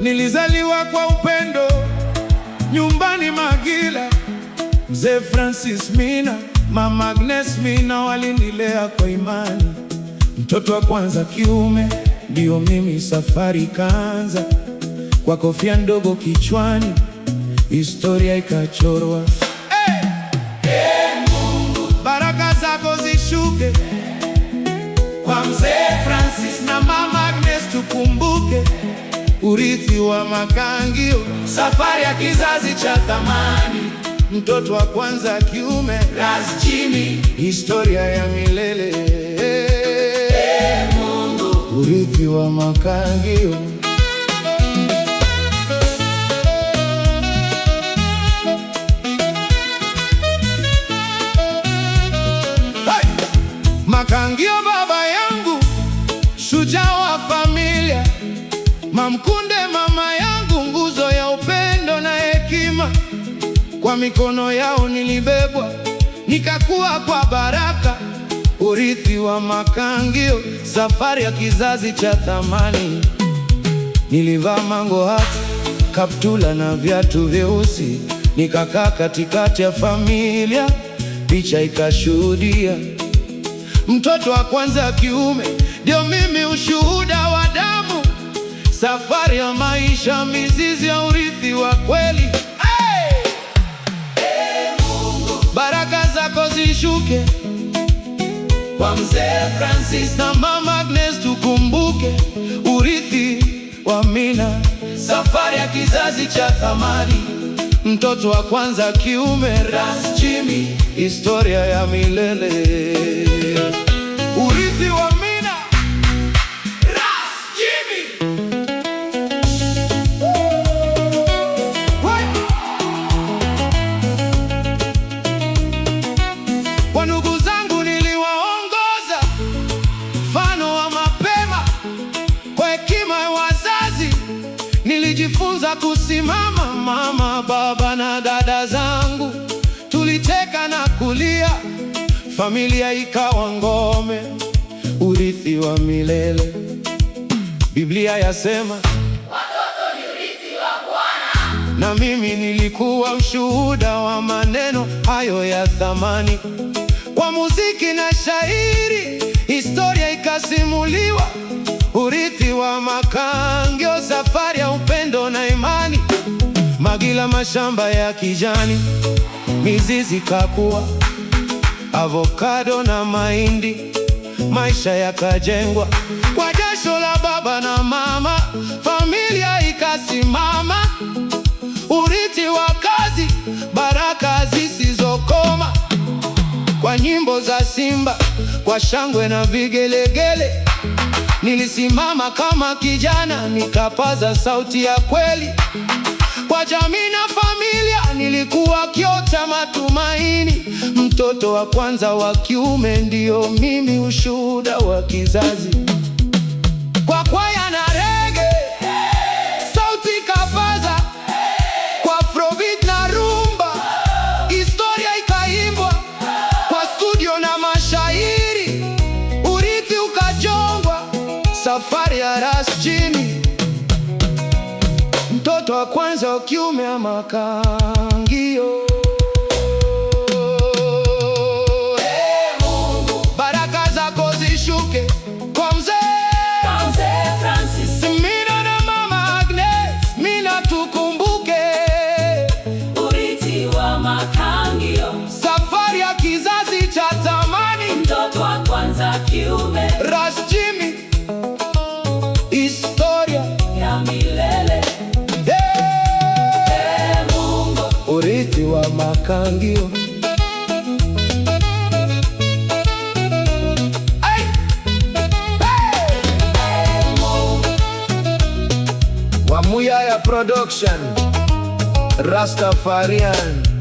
Nilizaliwa kwa upendo nyumbani Magila. Mzee Francis Mina, Mama Agnes Mina walinilea kwa imani. Mtoto wa kwanza kiume, ndio mimi safari ikaanza. Kwa kofia ndogo kichwani, historia ikachorwa. Mungu, baraka zako zishuke kwa Mzee Francis na Mama Agnes, tukumbuke urithi wa Makangio, safari ya kizazi cha thamani. Mtoto wa kwanza kiume, Ras Jimmy, historia ya milele. Mungu, urithi wa Makangio. Makangio baba yangu, shujaa wa familia. Mamkunde mama yangu, nguzo ya upendo na hekima. Kwa mikono yao nilibebwa, nikakuwa kwa baraka. Urithi wa Makangio, safari ya kizazi cha thamani. Nilivaa mango hat, kaptula na viatu vyeusi, nikakaa katikati ya familia, picha ikashuhudia. Mtoto wa kwanza kiume, ndio mimi, ushuhuda wa damu. Safari ya maisha, mizizi ya urithi wa kweli. Mungu, baraka zako zishuke kwa Mzee Francis na Mama Agnes, tukumbuke urithi wa Mina, safari ya kizazi cha thamani. Mtoto wa kwanza kiume, Ras Jimmy, historia ya milele. Urithi wa Mina, Ras Jimmy. Kwa ndugu zangu niliwaongoza, mfano wa mapema. Kwa hekima ya wazazi nilijifunza kusimama. Mama, baba na dada zangu tulicheka na kulia, familia ikawa ngome. Urithi wa milele. Biblia yasema watoto ni urithi wa Bwana, na mimi nilikuwa ushuhuda wa maneno hayo ya thamani. Kwa muziki na shairi, historia ikasimuliwa. Urithi wa Makangio, safari ya upendo na imani. Magila, mashamba ya kijani, mizizi kakua, avokado na mahindi, maisha yakajengwa. Kwa jasho la baba na mama, familia ikasimama. Urithi wa kazi, baraka zisizokoma. Kwa nyimbo za simba, kwa shangwe na vigelegele, nilisimama kama kijana, nikapaza sauti ya kweli. Kwa jamii na familia nilikuwa kioo cha matumaini. Mtoto wa kwanza wa kiume, ndio mimi, ushuhuda wa kizazi. Kwa kwaya na rege, sauti kapaza. Kwa afrobeat na rumba, historia ikaimbwa. Kwa studio na mashairi, urithi ukajongwa. Safari ya Ras Jimmy, mtoto wa kwanza wa kiume wa Makangio. Mungu, baraka zako zishuke kwa Mzee Francis Mina na Mama Agnes Mina, tukumbuke urithi wa Makangio, safari ya kizazi cha thamani. mtoto wa kwanza kiume, Ras Jimmy, historia ya milele. Mungu, urithi wa Makangio. Wa Muyaya Production, Rastafarian.